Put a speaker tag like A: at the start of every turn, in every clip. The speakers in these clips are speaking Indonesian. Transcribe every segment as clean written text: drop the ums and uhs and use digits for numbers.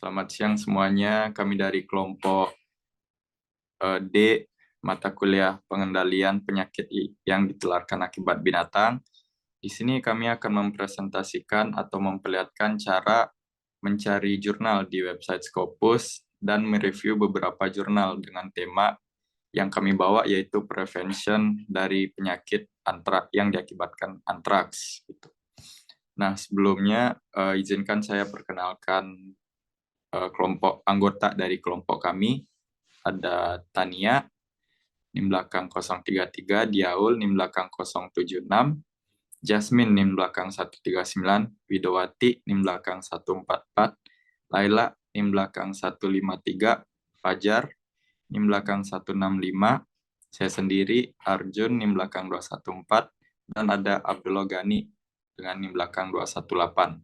A: Selamat siang semuanya. Kami dari kelompok D, mata kuliah pengendalian penyakit yang ditularkan akibat binatang. Di sini kami akan mempresentasikan atau memperlihatkan cara mencari jurnal di website Scopus dan mereview beberapa jurnal dengan tema yang kami bawa, yaitu prevention dari penyakit yang diakibatkan antraks. Nah, sebelumnya izinkan saya perkenalkan kelompok anggota dari kelompok kami. Ada Tania, NIM belakang 033, Diaul, NIM belakang 076, Jasmine, NIM belakang 139, Widowati, NIM belakang 144, Laila, NIM belakang 153, Fajar, NIM belakang 165, saya sendiri, Arjun, NIM belakang 214, dan ada Abdullah Gani dengan NIM belakang 218.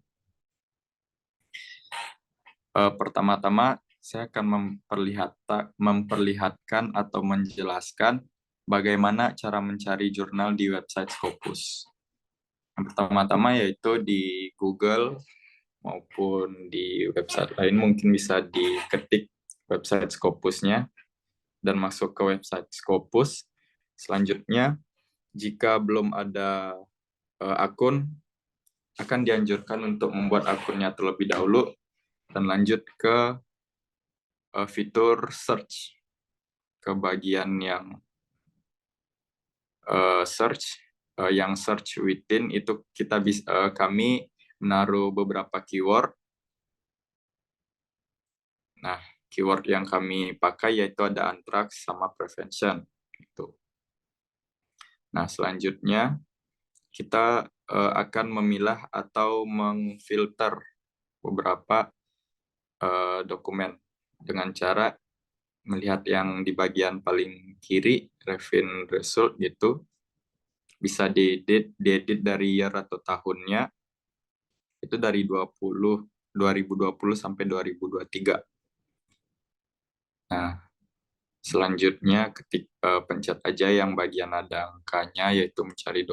A: Pertama-tama, saya akan memperlihatkan atau menjelaskan bagaimana cara mencari jurnal di website Scopus. Yang pertama-tama yaitu di Google maupun di website lain, mungkin bisa diketik website Scopusnya dan masuk ke website Scopus. Selanjutnya, jika belum ada akun, akan dianjurkan untuk membuat akunnya terlebih dahulu dan lanjut ke fitur search, ke bagian yang search within. Itu kami menaruh beberapa keyword. Nah, keyword yang kami pakai yaitu ada anthrax sama prevention gitu. Nah, selanjutnya kita akan memilah atau mengfilter beberapa dokumen dengan cara melihat yang di bagian paling kiri, Revin Result gitu. Bisa diedit dari year atau tahunnya, itu dari 2020 sampai 2023. Nah, selanjutnya pencet aja yang bagian ada angkanya, yaitu mencari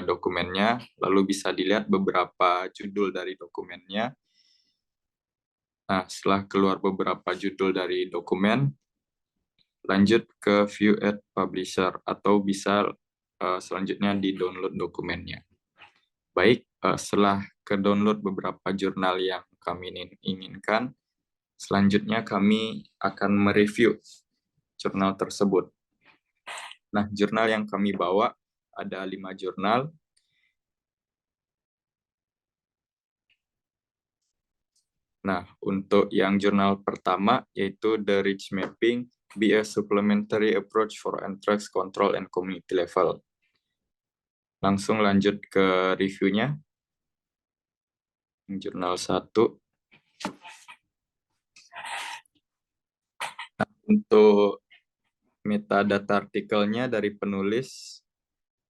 A: dokumennya, lalu bisa dilihat beberapa judul dari dokumennya. Nah, setelah keluar beberapa judul dari dokumen, lanjut ke View at Publisher, atau bisa selanjutnya di-download dokumennya. Baik, setelah ke-download beberapa jurnal yang kami inginkan, selanjutnya kami akan mereview jurnal tersebut. Nah, jurnal yang kami bawa ada 5 jurnal. Nah, untuk yang jurnal pertama yaitu The Rich Mapping, Be a Supplementary Approach for Anthrax Control and Community Level. Langsung lanjut ke reviewnya. Jurnal 1. Nah, untuk metadata artikelnya dari penulis,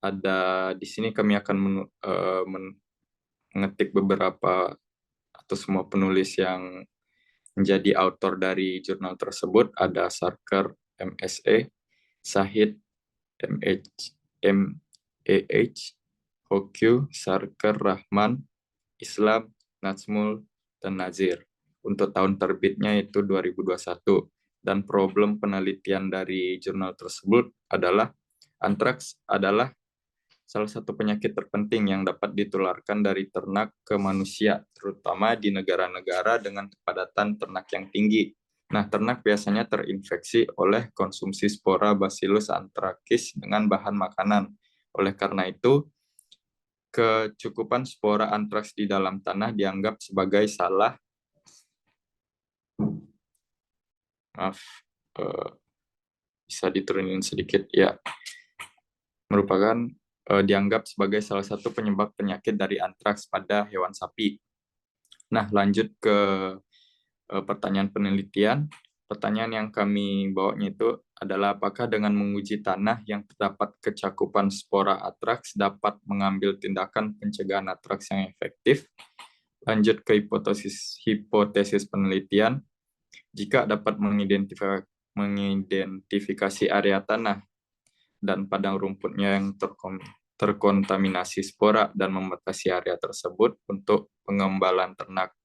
A: ada di sini kami akan mengetik beberapa atau semua penulis yang menjadi autor dari jurnal tersebut. Ada Sarker, MSE, Sahid, MEH, Hokyu, Sarker, Rahman, Islam, Najmul, dan Nazir. Untuk tahun terbitnya itu 2021. Dan problem penelitian dari jurnal tersebut adalah antraks adalah salah satu penyakit terpenting yang dapat ditularkan dari ternak ke manusia, terutama di negara-negara dengan kepadatan ternak yang tinggi. Nah, ternak biasanya terinfeksi oleh konsumsi spora Bacillus anthracis dengan bahan makanan. Oleh karena itu, kecukupan spora antraks di dalam tanah dianggap sebagai bisa diturunin sedikit ya, merupakan dianggap sebagai salah satu penyebab penyakit dari antraks pada hewan sapi. Nah, lanjut ke pertanyaan penelitian. Pertanyaan yang kami bawanya itu adalah apakah dengan menguji tanah yang terdapat kecakupan spora antraks dapat mengambil tindakan pencegahan antraks yang efektif. Lanjut ke hipotesis penelitian. Jika dapat mengidentifikasi area tanah dan padang rumputnya yang terkontaminasi spora dan membatasi area tersebut untuk pengembalan ternak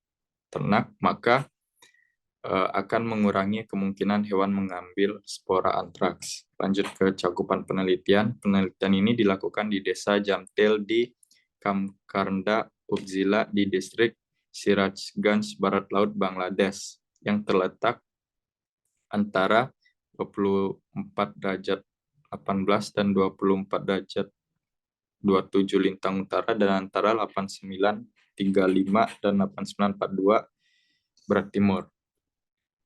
A: ternak, maka akan mengurangi kemungkinan hewan mengambil spora antraks. Lanjut ke cakupan penelitian. Penelitian ini dilakukan di Desa Jamtil di Kamkarnda, Upzila di distrik Sirajganj, Barat Laut, Bangladesh, yang terletak antara 24 derajat 18 dan 24 derajat 27 lintang utara dan antara 8935 dan 8942 berat timur.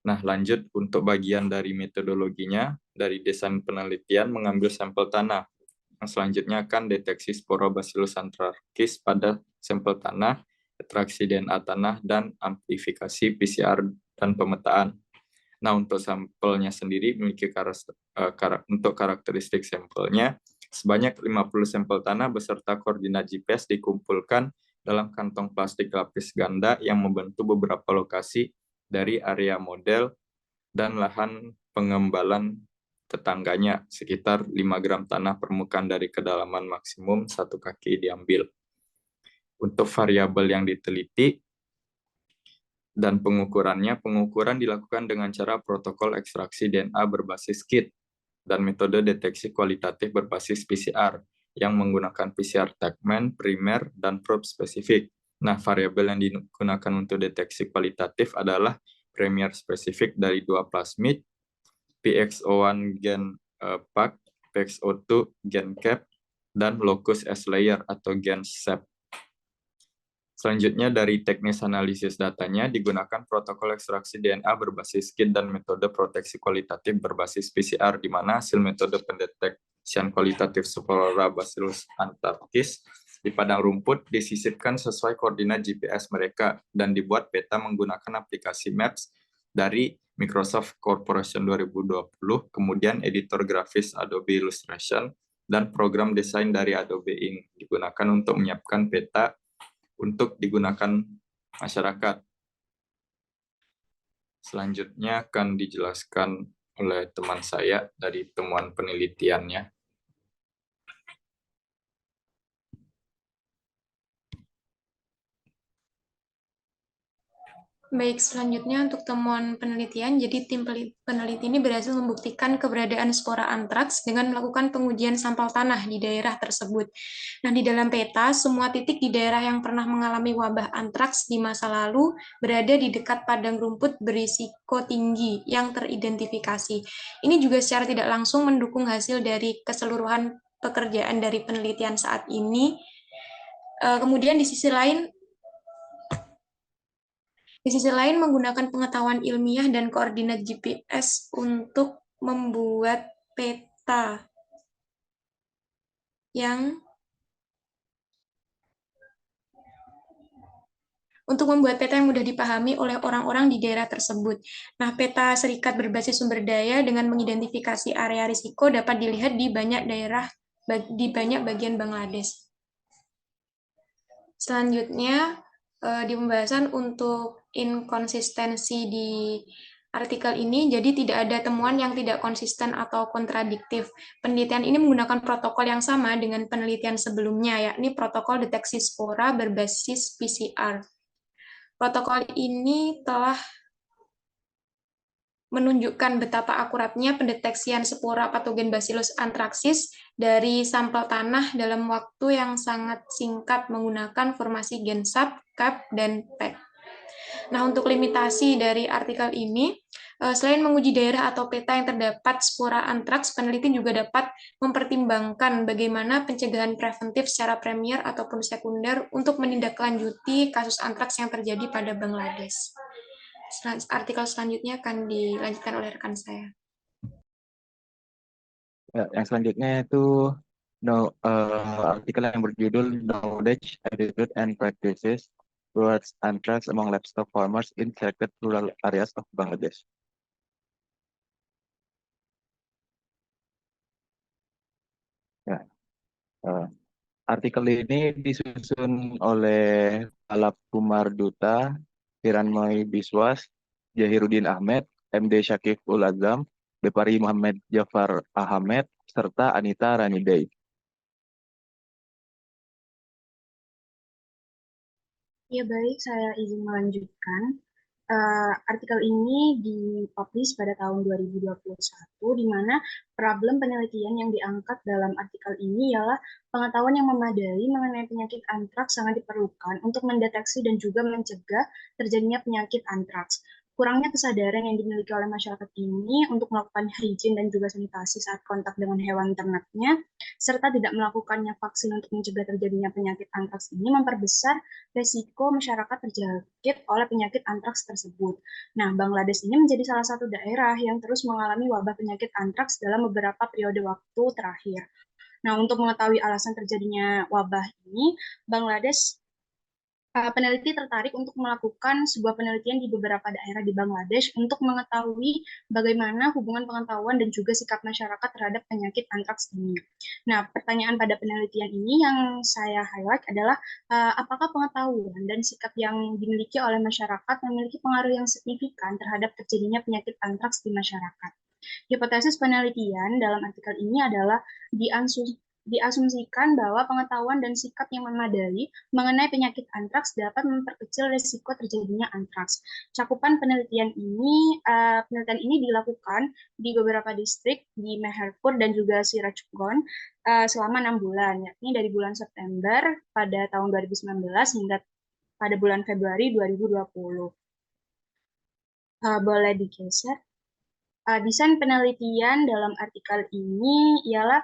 A: Nah, lanjut untuk bagian dari metodologinya, dari desain penelitian mengambil sampel tanah. Yang selanjutnya akan deteksi Sporobacillus anthracus pada sampel tanah, ekstraksi DNA tanah, dan amplifikasi PCR dan pemetaan. Nah, untuk sampelnya sendiri memiliki untuk karakteristik sampelnya, sebanyak 50 sampel tanah beserta koordinat GPS dikumpulkan dalam kantong plastik lapis ganda yang membentuk beberapa lokasi dari area model dan lahan pengembalan tetangganya. Sekitar 5 gram tanah permukaan dari kedalaman maksimum 1 kaki diambil. Untuk variabel yang diteliti dan pengukuran dilakukan dengan cara protokol ekstraksi DNA berbasis kit dan metode deteksi kualitatif berbasis PCR yang menggunakan PCR tagman, primer, dan probe spesifik. Nah, variabel yang digunakan untuk deteksi kualitatif adalah premier spesifik dari 2 plasmid, PXO1 gen PAC, PXO2 gen CAP, dan locus S layer atau gen SEP. Selanjutnya, dari teknis analisis datanya digunakan protokol ekstraksi DNA berbasis kit dan metode proteksi kualitatif berbasis PCR, di mana hasil metode pendeteksian kualitatif Sporobacillus anthracus di padang rumput disisipkan sesuai koordinat GPS mereka dan dibuat peta menggunakan aplikasi Maps dari Microsoft Corporation 2020, kemudian editor grafis Adobe Illustration, dan program desain dari Adobe Ink digunakan untuk menyiapkan peta untuk digunakan masyarakat. Selanjutnya akan dijelaskan oleh teman saya dari temuan penelitiannya.
B: Baik, selanjutnya untuk temuan penelitian, jadi tim peneliti ini berhasil membuktikan keberadaan spora antraks dengan melakukan pengujian sampel tanah di daerah tersebut. Nah, di dalam peta, semua titik di daerah yang pernah mengalami wabah antraks di masa lalu berada di dekat padang rumput berisiko tinggi yang teridentifikasi. Ini juga secara tidak langsung mendukung hasil dari keseluruhan pekerjaan dari penelitian saat ini. Kemudian di sisi lain, menggunakan pengetahuan ilmiah dan koordinat GPS untuk membuat peta yang mudah dipahami oleh orang-orang di daerah tersebut. Nah, peta serikat berbasis sumber daya dengan mengidentifikasi area risiko dapat dilihat di banyak bagian Bangladesh. Selanjutnya, di pembahasan untuk inkonsistensi di artikel ini, jadi tidak ada temuan yang tidak konsisten atau kontradiktif. Penelitian ini menggunakan protokol yang sama dengan penelitian sebelumnya, yakni protokol deteksi spora berbasis PCR. Protokol ini telah menunjukkan betapa akuratnya pendeteksian spora patogen Bacillus anthracus dari sampel tanah dalam waktu yang sangat singkat menggunakan formasi gen SAP, CAP, dan PEC. Nah, untuk limitasi dari artikel ini, selain menguji daerah atau peta yang terdapat spora antraks, peneliti juga dapat mempertimbangkan bagaimana pencegahan preventif secara premier ataupun sekunder untuk menindaklanjuti kasus antraks yang terjadi pada Bangladesh. Artikel selanjutnya akan dilanjutkan oleh rekan saya.
C: Ya, yang selanjutnya itu artikel yang berjudul Knowledge, Attitude, and Practices Towards Anthrax Among Livestock Farmers in Selected Rural Areas of Bangladesh. Ya, artikel ini disusun oleh Alap Kumar Duta, Hiranmoy Biswas, Jahiruddin Ahmed, MD Syakif Ul Azam, Bepari Muhammad Jafar Ahmed, serta Anita Ranidei.
D: Ya baik, saya izin melanjutkan. Artikel ini dipublish pada tahun 2021, di mana problem penelitian yang diangkat dalam artikel ini ialah pengetahuan yang memadai mengenai penyakit antraks sangat diperlukan untuk mendeteksi dan juga mencegah terjadinya penyakit antraks. Kurangnya kesadaran yang dimiliki oleh masyarakat ini untuk melakukan hygiene dan juga sanitasi saat kontak dengan hewan ternaknya, serta tidak melakukannya vaksin untuk mencegah terjadinya penyakit antraks ini memperbesar resiko masyarakat terjangkit oleh penyakit antraks tersebut. Nah, Bangladesh ini menjadi salah satu daerah yang terus mengalami wabah penyakit antraks dalam beberapa periode waktu terakhir. Nah, untuk mengetahui alasan terjadinya wabah ini, Bangladesh peneliti tertarik untuk melakukan sebuah penelitian di beberapa daerah di Bangladesh untuk mengetahui bagaimana hubungan pengetahuan dan juga sikap masyarakat terhadap penyakit antraks ini. Nah, pertanyaan pada penelitian ini yang saya highlight adalah apakah pengetahuan dan sikap yang dimiliki oleh masyarakat memiliki pengaruh yang signifikan terhadap terjadinya penyakit antraks di masyarakat. Hipotesis penelitian dalam artikel ini adalah diasumsikan bahwa pengetahuan dan sikap yang memadai mengenai penyakit antraks dapat memperkecil risiko terjadinya antraks. Cakupan penelitian ini dilakukan di beberapa distrik di Meherpur dan juga Sirajganj selama 6 bulan, yakni dari bulan September pada tahun 2019 hingga pada bulan Februari 2020. Boleh digeser. Desain penelitian dalam artikel ini ialah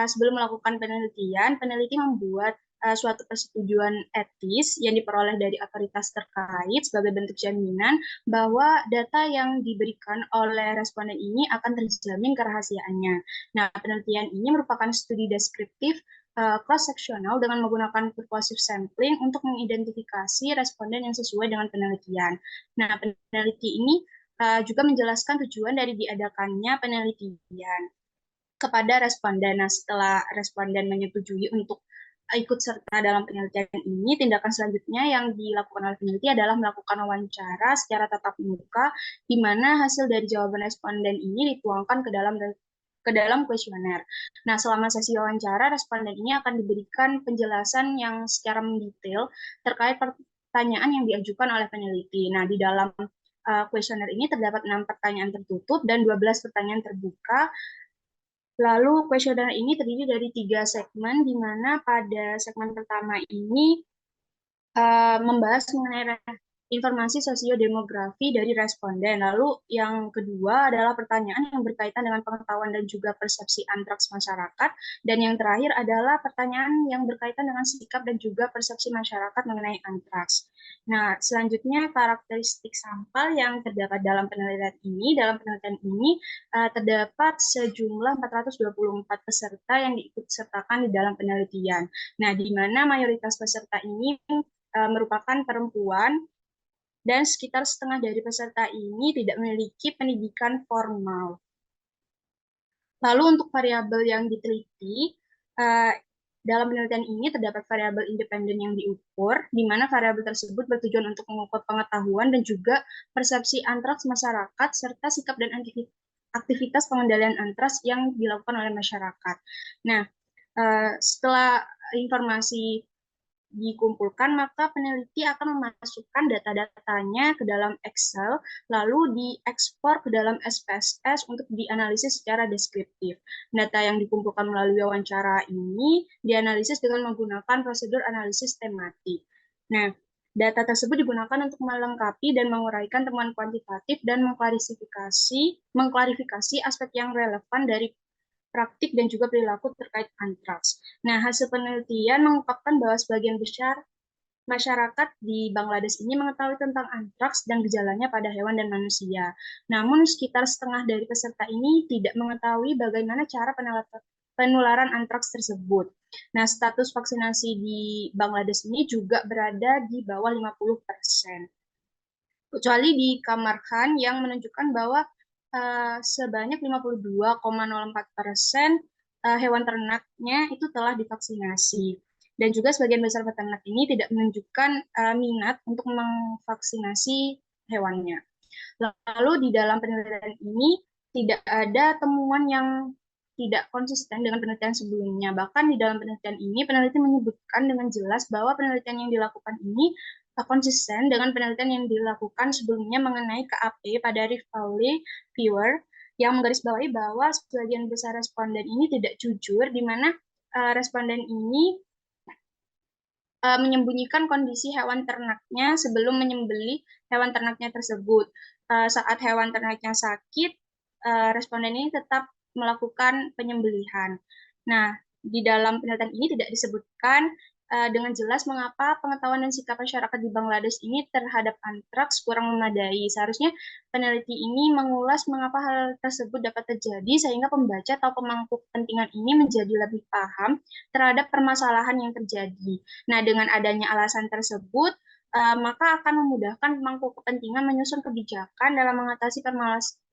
D: sebelum melakukan penelitian, peneliti membuat suatu persetujuan etis yang diperoleh dari otoritas terkait sebagai bentuk jaminan bahwa data yang diberikan oleh responden ini akan terjamin kerahasiaannya. Nah, penelitian ini merupakan studi deskriptif cross-seksional dengan menggunakan pervasive sampling untuk mengidentifikasi responden yang sesuai dengan penelitian. Nah, peneliti ini juga menjelaskan tujuan dari diadakannya penelitian kepada responden. Nah, setelah responden menyetujui untuk ikut serta dalam penelitian ini, tindakan selanjutnya yang dilakukan oleh peneliti adalah melakukan wawancara secara tatap muka, di mana hasil dari jawaban responden ini dituangkan ke dalam kuesioner. Nah, selama sesi wawancara, responden ini akan diberikan penjelasan yang secara mendetail terkait pertanyaan yang diajukan oleh peneliti. Nah, di dalam kuesioner ini terdapat 6 pertanyaan tertutup dan 12 pertanyaan terbuka. Lalu kuesioner ini terdiri dari 3 segmen, di mana pada segmen pertama ini membahas mengenai informasi sosiodemografi dari responden. Lalu yang kedua adalah pertanyaan yang berkaitan dengan pengetahuan dan juga persepsi antraks masyarakat. Dan yang terakhir adalah pertanyaan yang berkaitan dengan sikap dan juga persepsi masyarakat mengenai antraks. Nah, selanjutnya karakteristik sampel yang terdapat dalam penelitian ini. Dalam penelitian ini terdapat sejumlah 424 peserta yang diikutsertakan di dalam penelitian. Nah, di mana mayoritas peserta ini merupakan perempuan, dan sekitar setengah dari peserta ini tidak memiliki pendidikan formal. Lalu untuk variabel yang diteliti, dalam penelitian ini terdapat variabel independen yang diukur, di mana variabel tersebut bertujuan untuk mengukur pengetahuan dan juga persepsi antraks masyarakat, serta sikap dan aktivitas pengendalian antraks yang dilakukan oleh masyarakat. Nah, setelah informasi dikumpulkan, maka peneliti akan memasukkan data-datanya ke dalam Excel, lalu diekspor ke dalam SPSS untuk dianalisis secara deskriptif. Data yang dikumpulkan melalui wawancara ini dianalisis dengan menggunakan prosedur analisis tematik. Nah, data tersebut digunakan untuk melengkapi dan menguraikan temuan kuantitatif dan mengklarifikasi aspek yang relevan dari praktik dan juga perilaku terkait antraks. Nah, hasil penelitian mengungkapkan bahwa sebagian besar masyarakat di Bangladesh ini mengetahui tentang antraks dan gejalanya pada hewan dan manusia. Namun, sekitar setengah dari peserta ini tidak mengetahui bagaimana cara penularan antraks tersebut. Nah, status vaksinasi di Bangladesh ini juga berada di bawah 50%. Kecuali di Kamar Khan yang menunjukkan bahwa sebanyak 52,04% hewan ternaknya itu telah divaksinasi. Dan juga sebagian besar peternak ini tidak menunjukkan minat untuk memvaksinasi hewannya. Lalu di dalam penelitian ini tidak ada temuan yang tidak konsisten dengan penelitian sebelumnya. Bahkan di dalam penelitian ini, peneliti menyebutkan dengan jelas bahwa penelitian yang dilakukan ini konsisten dengan penelitian yang dilakukan sebelumnya mengenai KAP pada Rift Valley Viewer yang menggarisbawahi bahwa sebagian besar responden ini tidak jujur, di mana responden ini menyembunyikan kondisi hewan ternaknya sebelum menyembelih hewan ternaknya tersebut. Saat hewan ternaknya sakit, responden ini tetap melakukan penyembelihan. Nah, di dalam penelitian ini tidak disebutkan dengan jelas mengapa pengetahuan dan sikap masyarakat di Bangladesh ini terhadap antraks kurang memadai. Seharusnya peneliti ini mengulas mengapa hal tersebut dapat terjadi sehingga pembaca atau pemangku kepentingan ini menjadi lebih paham terhadap permasalahan yang terjadi. Nah, dengan adanya alasan tersebut, maka akan memudahkan pemangku kepentingan menyusun kebijakan dalam mengatasi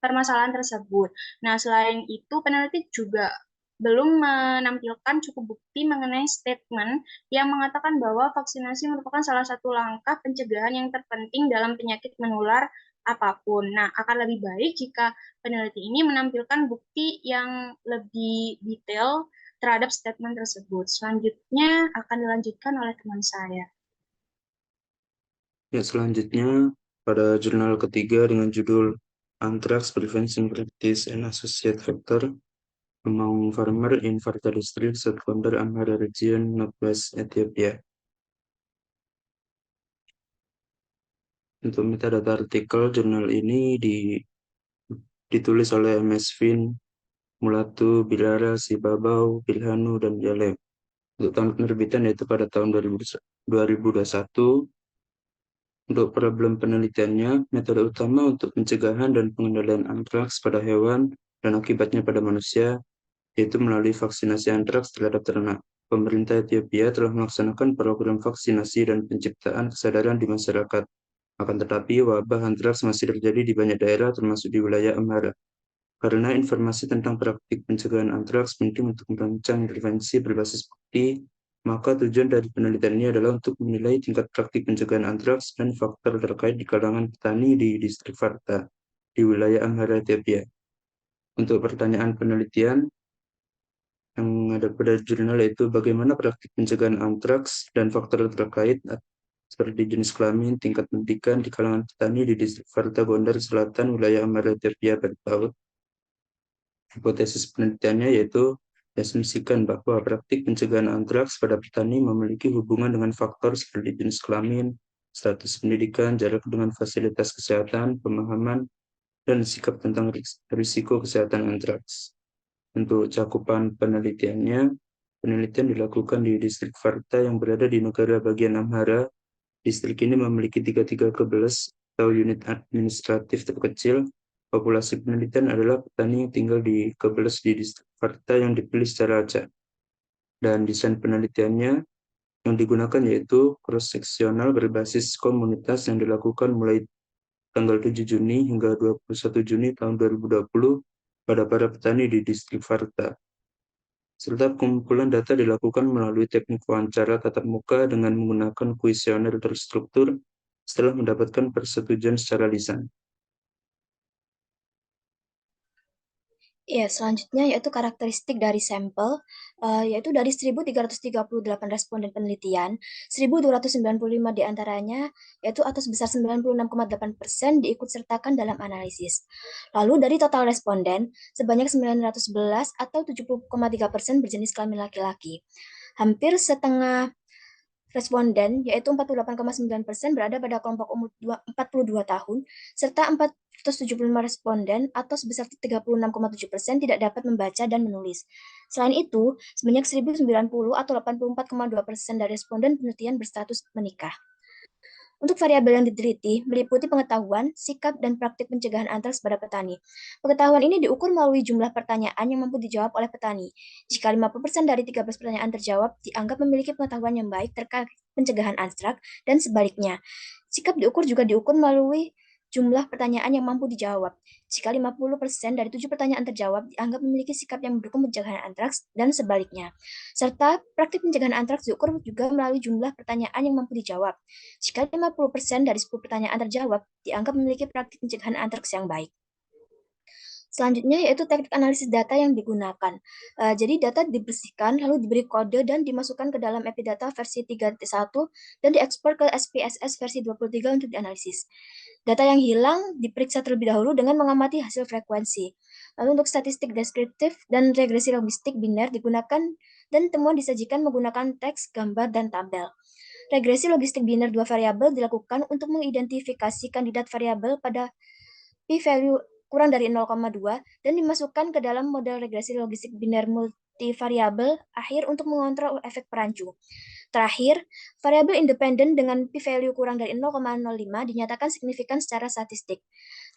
D: permasalahan tersebut. Nah, selain itu, peneliti juga belum menampilkan cukup bukti mengenai statement yang mengatakan bahwa vaksinasi merupakan salah satu langkah pencegahan yang terpenting dalam penyakit menular apapun. Nah, akan lebih baik jika peneliti ini menampilkan bukti yang lebih detail terhadap statement tersebut. Selanjutnya akan dilanjutkan oleh teman saya.
E: Ya, selanjutnya pada jurnal ketiga dengan judul Anthrax Prevention Practice and Associated Factor Among Farmer in Varta District, South-Gondar, Amhara Region, Northwest Ethiopia. Untuk metadata artikel jurnal ini ditulis oleh MS Vin, Mulatu, Bilara, Sibabau, Bilhanu, dan Jalem. Untuk tahun penerbitan yaitu pada tahun 2021. Untuk problem penelitiannya, metode utama untuk pencegahan dan pengendalian antraks pada hewan dan akibatnya pada manusia, yaitu melalui vaksinasi antraks terhadap ternak. Pemerintah Ethiopia telah melaksanakan program vaksinasi dan penciptaan kesadaran di masyarakat. Akan tetapi, wabah antraks masih terjadi di banyak daerah termasuk di wilayah Amhara. Karena informasi tentang praktik pencegahan antraks penting untuk merancang intervensi berbasis bukti, maka tujuan dari penelitian ini adalah untuk menilai tingkat praktik pencegahan antraks dan faktor terkait di kalangan petani di distrik Varta, di wilayah Amhara, Ethiopia. Untuk pertanyaan penelitian yang ada pada jurnal yaitu bagaimana praktik pencegahan antraks dan faktor terkait seperti jenis kelamin, tingkat pendidikan di kalangan petani di distrik Varta, Gondar Selatan, wilayah Amhara, Ethiopia pada tahun. Hipotesis penelitiannya yaitu diasumsikan bahwa praktik pencegahan antraks pada petani memiliki hubungan dengan faktor seperti jenis kelamin, status pendidikan, jarak dengan fasilitas kesehatan, pemahaman, dan sikap tentang risiko kesehatan antraks. Untuk cakupan penelitiannya, penelitian dilakukan di distrik Varta yang berada di negara bagian Amhara. Distrik ini memiliki 33 kebeles atau unit administratif terkecil. Populasi penelitian adalah petani yang tinggal di kebeles di distrik Varta yang dipilih secara acak. Dan desain penelitiannya yang digunakan yaitu cross-seksional berbasis komunitas yang dilakukan mulai tanggal 7 Juni hingga 21 Juni tahun 2020 pada para petani di distrik Varta. Serta pengumpulan data dilakukan melalui teknik wawancara tatap muka dengan menggunakan kuesioner terstruktur setelah mendapatkan persetujuan secara lisan.
F: Ya, selanjutnya yaitu karakteristik dari sampel, yaitu dari 1.338 responden penelitian, 1.295 diantaranya, yaitu atau sebesar 96,8% diikutsertakan dalam analisis. Lalu dari total responden, sebanyak 911 atau 70,3% berjenis kelamin laki-laki. Hampir setengah responden, yaitu 48,9% berada pada kelompok umur 42 tahun, serta 475 responden atau sebesar 36,7% tidak dapat membaca dan menulis. Selain itu, sebanyak 1.090 atau 84,2% dari responden penelitian berstatus menikah. Untuk variabel yang diteliti meliputi pengetahuan, sikap, dan praktik pencegahan antraks pada petani. Pengetahuan ini diukur melalui jumlah pertanyaan yang mampu dijawab oleh petani. Jika 50% dari 13 pertanyaan terjawab, dianggap memiliki pengetahuan yang baik terkait pencegahan antraks, dan sebaliknya. Sikap juga diukur melalui jumlah pertanyaan yang mampu dijawab. Jika 50% dari 7 pertanyaan terjawab, dianggap memiliki sikap yang mendukung pencegahan antraks, dan sebaliknya. Serta praktik pencegahan antraks diukur juga melalui jumlah pertanyaan yang mampu dijawab. Jika 50% dari 10 pertanyaan terjawab, dianggap memiliki praktik pencegahan antraks yang baik. Selanjutnya yaitu teknik analisis data yang digunakan. Jadi data dibersihkan, lalu diberi kode dan dimasukkan ke dalam Epidata versi 3.1 dan diekspor ke SPSS versi 23 untuk dianalisis. Data yang hilang diperiksa terlebih dahulu dengan mengamati hasil frekuensi. Lalu untuk statistik deskriptif dan regresi logistik biner digunakan dan temuan disajikan menggunakan teks, gambar, dan tabel. Regresi logistik biner dua variabel dilakukan untuk mengidentifikasi kandidat variabel pada p-value kurang dari 0,2 dan dimasukkan ke dalam model regresi logistik biner multivariabel akhir untuk mengontrol efek perancu. Terakhir, variabel independen dengan p-value kurang dari 0,05 dinyatakan signifikan secara statistik.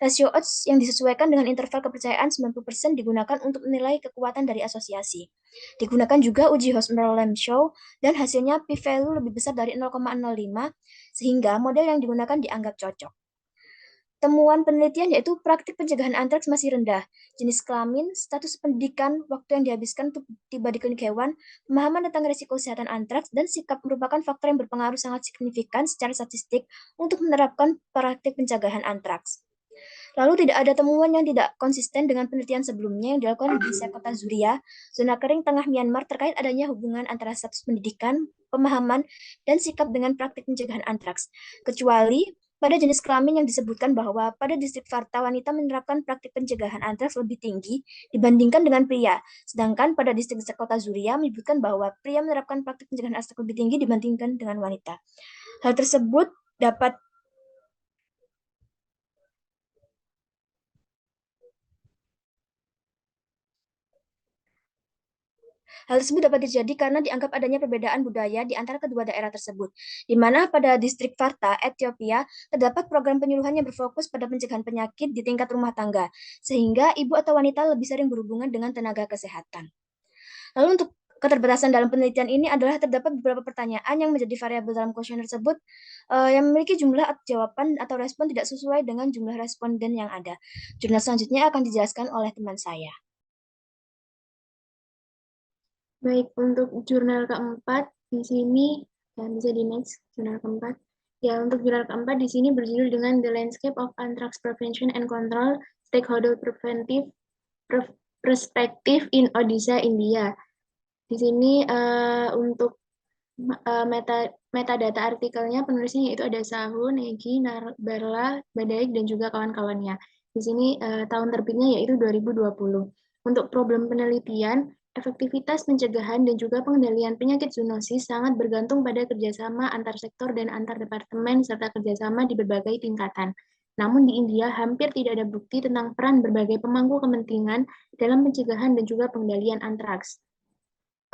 F: Rasio odds yang disesuaikan dengan interval kepercayaan 90% digunakan untuk menilai kekuatan dari asosiasi. Digunakan juga uji Hochschild-Lemshow dan hasilnya p-value lebih besar dari 0,05 sehingga model yang digunakan dianggap cocok. Temuan penelitian yaitu praktik pencegahan antraks masih rendah, jenis kelamin, status pendidikan, waktu yang dihabiskan untuk tiba di klinik hewan, pemahaman tentang risiko kesehatan antraks, dan sikap merupakan faktor yang berpengaruh sangat signifikan secara statistik untuk menerapkan praktik pencegahan antraks. Lalu tidak ada temuan yang tidak konsisten dengan penelitian sebelumnya yang dilakukan di Kota Zuria, zona kering tengah Myanmar terkait adanya hubungan antara status pendidikan, pemahaman, dan sikap dengan praktik pencegahan antraks. Kecuali pada jenis kelamin yang disebutkan bahwa pada distrik Varta wanita menerapkan praktik pencegahan antraks lebih tinggi dibandingkan dengan pria, sedangkan pada distrik Kota Zuria menyebutkan bahwa pria menerapkan praktik pencegahan antraks lebih tinggi dibandingkan dengan wanita. Hal tersebut dapat Hal tersebut dapat terjadi karena dianggap adanya perbedaan budaya di antara kedua daerah tersebut, di mana pada distrik Varta, Ethiopia, terdapat program penyuluhan yang berfokus pada pencegahan penyakit di tingkat rumah tangga, sehingga ibu atau wanita lebih sering berhubungan dengan tenaga kesehatan. Lalu untuk keterbatasan dalam penelitian ini adalah terdapat beberapa pertanyaan yang menjadi variabel dalam kuesioner tersebut yang memiliki jumlah jawaban atau respon tidak sesuai dengan jumlah responden yang ada. Jurnal selanjutnya akan dijelaskan oleh teman saya.
B: Baik, untuk jurnal keempat di sini, ya bisa di next, jurnal keempat. Ya, untuk jurnal keempat di sini berjudul dengan The Landscape of Anthrax Prevention and Control, Stakeholder Preventive Perspective in Odisha, India. Di sini untuk metadata artikelnya penulisnya yaitu ada Sahu, Negi, Barla, Badaik, dan juga kawan-kawannya. Di sini tahun terbitnya yaitu 2020. Untuk problem penelitian, efektivitas pencegahan dan juga pengendalian penyakit zoonosis sangat bergantung pada kerjasama antar sektor dan antar departemen serta kerjasama di berbagai tingkatan. Namun di India hampir tidak ada bukti tentang peran berbagai pemangku kepentingan dalam pencegahan dan juga pengendalian antraks.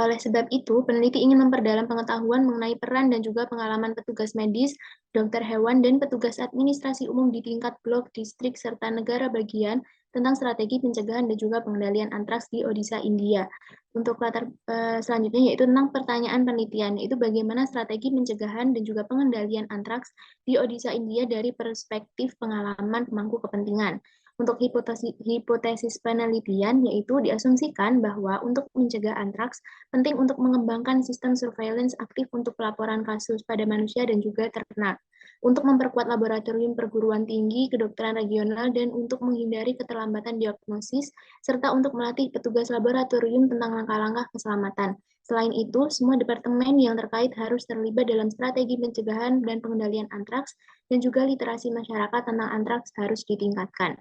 B: Oleh sebab itu, peneliti ingin memperdalam pengetahuan mengenai peran dan juga pengalaman petugas medis, dokter hewan, dan petugas administrasi umum di tingkat blok, distrik, serta negara bagian tentang strategi pencegahan dan juga pengendalian antraks di Odisha, India. Untuk latar selanjutnya yaitu tentang pertanyaan penelitian, yaitu bagaimana strategi pencegahan dan juga pengendalian antraks di Odisha, India dari perspektif pengalaman pemangku kepentingan. Untuk hipotesis penelitian, yaitu diasumsikan bahwa untuk mencegah antraks, penting untuk mengembangkan sistem surveillance aktif untuk pelaporan kasus pada manusia dan juga ternak, untuk memperkuat laboratorium perguruan tinggi, kedokteran regional, dan untuk menghindari keterlambatan diagnosis, serta untuk melatih petugas laboratorium tentang langkah-langkah keselamatan. Selain itu, semua departemen yang terkait harus terlibat dalam strategi pencegahan dan pengendalian antraks, dan juga literasi masyarakat tentang antraks harus ditingkatkan.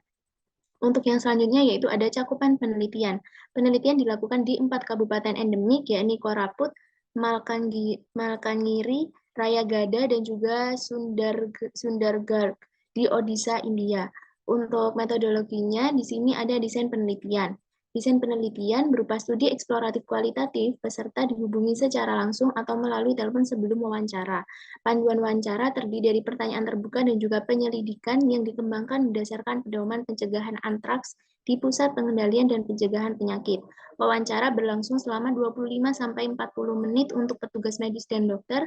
B: Untuk yang selanjutnya yaitu ada cakupan penelitian. Penelitian dilakukan di 4 kabupaten endemik, yakni Koraput, Malkangiri, Rayagada, dan juga Sundargarh di Odisha, India. Untuk metodologinya, di sini ada desain penelitian. Desain penelitian berupa studi eksploratif kualitatif, peserta dihubungi secara langsung atau melalui telepon sebelum wawancara. Panduan wawancara terdiri dari pertanyaan terbuka dan juga penyelidikan yang dikembangkan berdasarkan pedoman pencegahan antraks di Pusat Pengendalian dan Pencegahan Penyakit. Wawancara berlangsung selama 25-40 menit untuk petugas medis dan dokter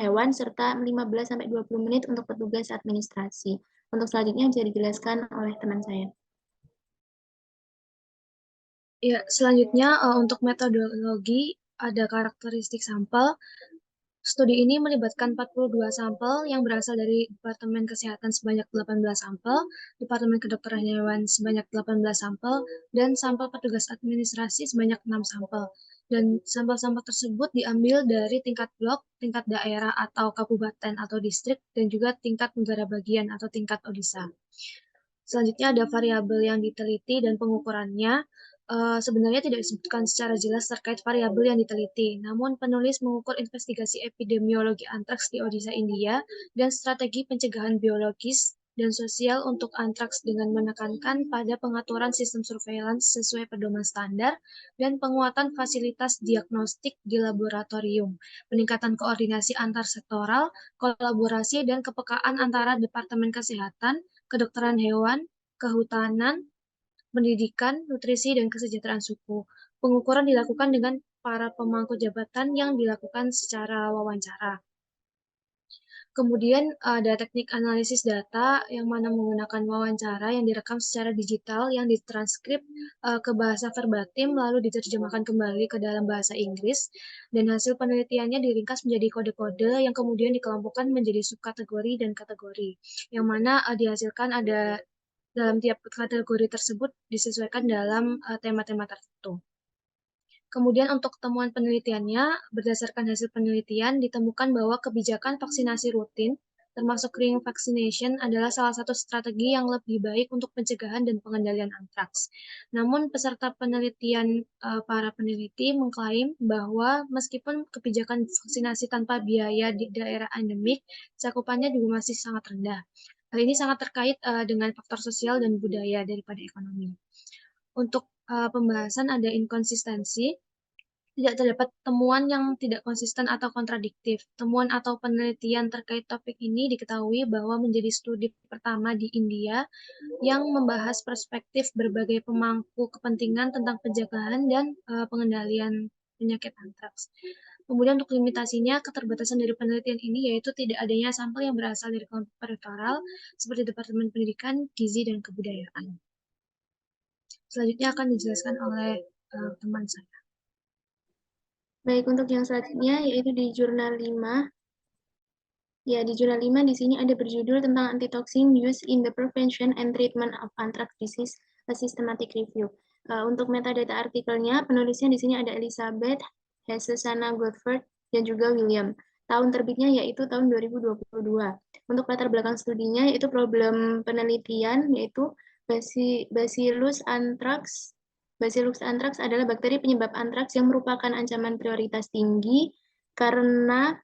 B: hewan, serta 15-20 menit untuk petugas administrasi. Untuk selanjutnya bisa dijelaskan oleh teman saya.
G: Ya, selanjutnya untuk metodologi ada karakteristik sampel. Studi ini melibatkan 42 sampel yang berasal dari Departemen Kesehatan sebanyak 18 sampel, Departemen Kedokteran Hewan sebanyak 18 sampel, dan sampel petugas administrasi sebanyak 6 sampel. Dan sampel-sampel tersebut diambil dari tingkat blok, tingkat daerah atau kabupaten atau distrik, dan juga tingkat negara bagian atau tingkat odisa. Selanjutnya ada variabel yang diteliti dan pengukurannya. Sebenarnya tidak disebutkan secara jelas terkait variabel yang diteliti, namun penulis mengukur investigasi epidemiologi antraks di Odisha, India, dan strategi pencegahan biologis dan sosial untuk antraks dengan menekankan pada pengaturan sistem surveillance sesuai pedoman standar dan penguatan fasilitas diagnostik di laboratorium, peningkatan koordinasi antar sektoral, kolaborasi dan kepekaan antara Departemen Kesehatan, Kedokteran Hewan, Kehutanan, Pendidikan, Nutrisi, dan Kesejahteraan Suku. Pengukuran dilakukan dengan para pemangku jabatan yang dilakukan secara wawancara. Kemudian ada teknik analisis data yang mana menggunakan wawancara yang direkam secara digital yang ditranskrip ke bahasa verbatim lalu diterjemahkan kembali ke dalam bahasa Inggris, dan hasil penelitiannya diringkas menjadi kode-kode yang kemudian dikelompokkan menjadi subkategori dan kategori, yang mana dihasilkan ada dalam tiap kategori tersebut disesuaikan dalam tema-tema tertentu. Kemudian untuk temuan penelitiannya, berdasarkan hasil penelitian ditemukan bahwa kebijakan vaksinasi rutin, termasuk ring vaccination, adalah salah satu strategi yang lebih baik untuk pencegahan dan pengendalian antraks. Namun peserta penelitian, para peneliti mengklaim bahwa meskipun kebijakan vaksinasi tanpa biaya di daerah endemik, cakupannya juga masih sangat rendah. Hal ini sangat terkait dengan faktor sosial dan budaya daripada ekonomi. Untuk pembahasan ada inkonsistensi, tidak terdapat temuan yang tidak konsisten atau kontradiktif. Temuan atau penelitian terkait topik ini diketahui bahwa menjadi studi pertama di India yang membahas perspektif berbagai pemangku kepentingan tentang pencegahan dan pengendalian penyakit antraks. Kemudian untuk limitasinya, keterbatasan dari penelitian ini yaitu tidak adanya sampel yang berasal dari kelompok peritoral seperti Departemen Pendidikan, Gizi, dan Kebudayaan. Selanjutnya akan dijelaskan oleh teman saya.
B: Baik, untuk yang selanjutnya yaitu di jurnal 5. Ya, di jurnal 5 di sini ada berjudul tentang antitoxin use in the prevention and treatment of anthrax disease, a systematic review. Untuk metadata artikelnya, penulisnya di sini ada Elizabeth, Susana Godford, dan juga William. Tahun terbitnya yaitu tahun 2022. Untuk latar belakang studinya yaitu problem penelitian yaitu Bacillus anthrax. Bacillus anthrax adalah bakteri penyebab antraks yang merupakan ancaman prioritas tinggi karena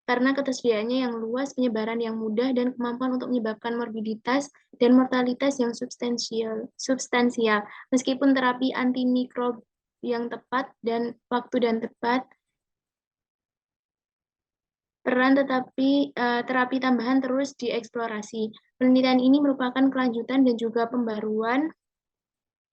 B: ketersediaannya yang luas, penyebaran yang mudah, dan kemampuan untuk menyebabkan morbiditas dan mortalitas yang substansial. Meskipun terapi antimikrob yang tepat dan waktu dan tepat, terapi tambahan terus dieksplorasi. Penelitian ini merupakan kelanjutan dan juga pembaruan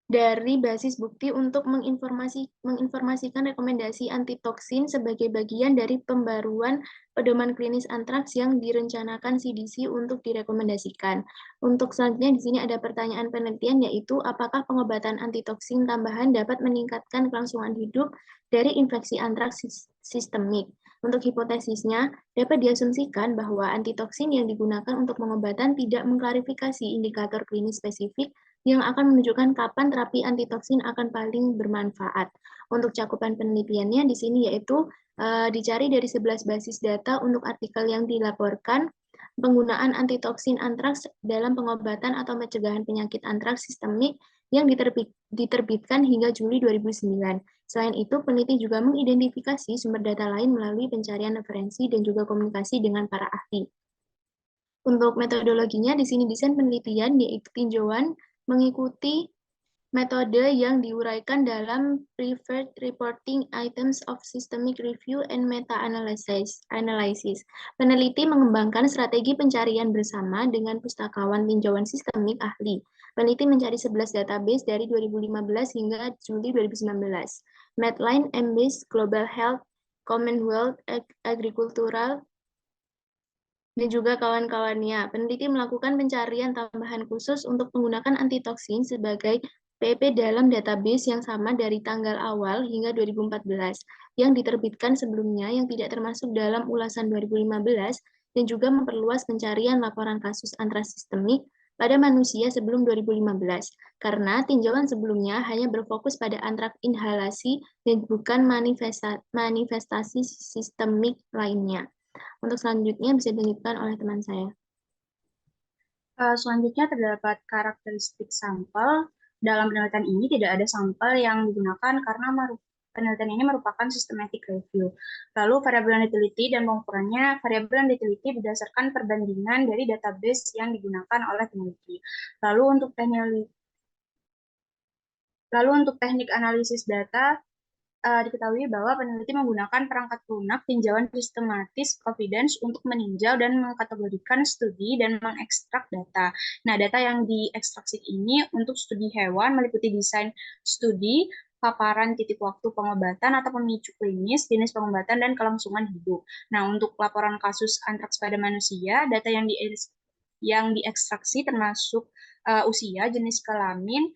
B: dari basis bukti untuk menginformasikan rekomendasi antitoksin sebagai bagian dari pembaruan pedoman klinis antraks yang direncanakan CDC untuk direkomendasikan. Untuk selanjutnya di sini ada pertanyaan penelitian yaitu apakah pengobatan antitoksin tambahan dapat meningkatkan kelangsungan hidup dari infeksi antraks sistemik. Untuk hipotesisnya, dapat diasumsikan bahwa antitoksin yang digunakan untuk pengobatan tidak mengklarifikasi indikator klinis spesifik yang akan menunjukkan kapan terapi antitoksin akan paling bermanfaat. Untuk cakupan penelitiannya di sini yaitu dicari dari 11 basis data untuk artikel yang dilaporkan penggunaan antitoksin antraks dalam pengobatan atau pencegahan penyakit antraks sistemik yang diterbitkan hingga Juli 2009. Selain itu, peneliti juga mengidentifikasi sumber data lain melalui pencarian referensi dan juga komunikasi dengan para ahli. Untuk metodologinya, di sini desain penelitian yaitu tinjauan mengikuti metode yang diuraikan dalam Preferred Reporting Items of Systemic Review and Meta-Analysis. Peneliti mengembangkan strategi pencarian bersama dengan pustakawan tinjauan sistemik ahli. Peneliti mencari 11 database dari 2015 hingga Juli 2019. Medline, MBIS, Global Health, Commonwealth, Agricultural, dan juga kawan-kawannya. Peneliti melakukan pencarian tambahan khusus untuk menggunakan antitoksin sebagai PEP dalam database yang sama dari tanggal awal hingga 2014 yang diterbitkan sebelumnya yang tidak termasuk dalam ulasan 2015 dan juga memperluas pencarian laporan kasus antraks sistemik pada manusia sebelum 2015 karena tinjauan sebelumnya hanya berfokus pada antraks inhalasi dan bukan manifestasi sistemik lainnya. Untuk selanjutnya bisa dilanjutkan oleh teman saya.
D: Selanjutnya terdapat karakteristik sampel. Dalam penelitian ini tidak ada sampel yang digunakan karena penelitian ini merupakan systematic review. Lalu variabel yang diteliti dan pengukurannya, variabel yang diteliti berdasarkan perbandingan dari database yang digunakan oleh peneliti. Lalu untuk teknik analisis data, diketahui bahwa peneliti menggunakan perangkat lunak tinjauan sistematis confidence untuk meninjau dan mengkategorikan studi dan mengekstrak data. Nah, data yang diekstraksi ini untuk studi hewan meliputi desain studi, paparan titik waktu pengobatan atau pemicu klinis, jenis pengobatan, dan kelangsungan hidup. Nah, untuk laporan kasus antraks pada manusia, data yang diekstraksi termasuk usia, jenis kelamin,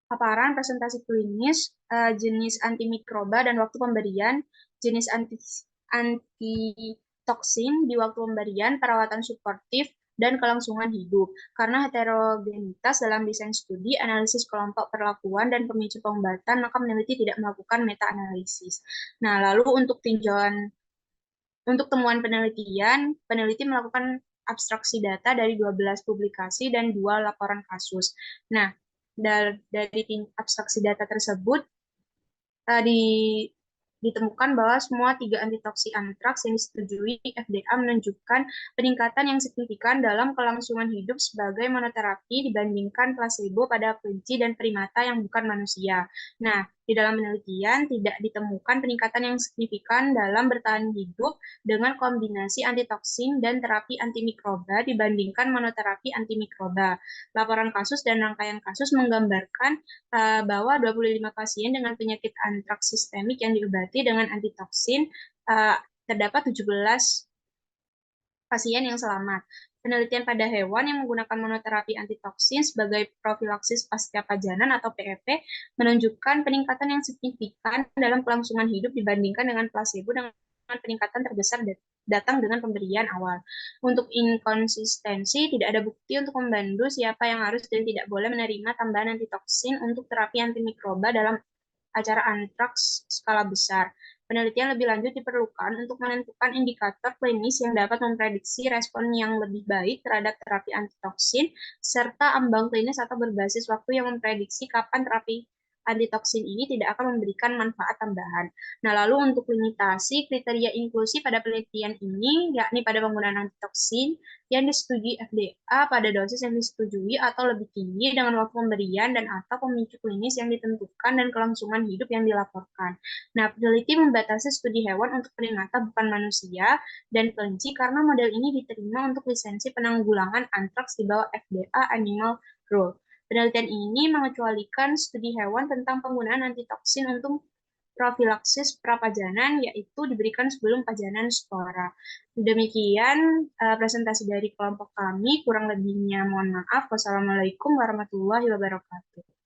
D: paparan, presentasi klinis, jenis antimikroba dan waktu pemberian, jenis antitoksin di waktu pemberian, perawatan suportif, dan kelangsungan hidup. Karena heterogenitas dalam desain studi, analisis kelompok perlakuan, dan pemicu pengobatan, maka peneliti tidak melakukan meta-analisis. Nah, lalu untuk temuan penelitian, peneliti melakukan abstraksi data dari 12 publikasi dan 2 laporan kasus. Nah, dari abstraksi data tersebut ditemukan bahwa semua 3 antitoksi antraks yang disetujui FDA menunjukkan peningkatan yang signifikan dalam kelangsungan hidup sebagai monoterapi dibandingkan plasebo pada kelinci dan primata yang bukan manusia. Nah, di dalam penelitian tidak ditemukan peningkatan yang signifikan dalam bertahan hidup dengan kombinasi antitoksin dan terapi antimikroba dibandingkan monoterapi antimikroba. Laporan kasus dan rangkaian kasus menggambarkan bahwa 25 pasien dengan penyakit antraks sistemik yang diobati dengan antitoksin, terdapat 17 pasien yang selamat. Penelitian pada hewan yang menggunakan monoterapi antitoksin sebagai profilaksis pasca pajanan atau PEP menunjukkan peningkatan yang signifikan dalam kelangsungan hidup dibandingkan dengan plasebo dengan peningkatan terbesar datang dengan pemberian awal. Untuk inkonsistensi, tidak ada bukti untuk membantu siapa yang harus dan tidak boleh menerima tambahan antitoksin untuk terapi antimikroba dalam acara antraks skala besar. Penelitian lebih lanjut diperlukan untuk menentukan indikator klinis yang dapat memprediksi respon yang lebih baik terhadap terapi antitoksin, serta ambang klinis atau berbasis waktu yang memprediksi kapan terapi antitoksin ini tidak akan memberikan manfaat tambahan. Nah, lalu untuk limitasi kriteria inklusi pada penelitian ini, yakni pada penggunaan antitoksin yang disetujui FDA pada dosis yang disetujui atau lebih tinggi dengan waktu pemberian dan atau pemicu klinis yang ditentukan dan kelangsungan hidup yang dilaporkan. Nah, peneliti membatasi studi hewan untuk primata bukan manusia dan kelinci karena model ini diterima untuk lisensi penanggulangan antraks di bawah FDA Animal Rule. Penelitian ini mengecualikan studi hewan tentang penggunaan antitoksin untuk profilaksis prapajanan, yaitu diberikan sebelum pajanan spora. Demikian presentasi dari kelompok kami, kurang lebihnya mohon maaf. Wassalamualaikum warahmatullahi wabarakatuh.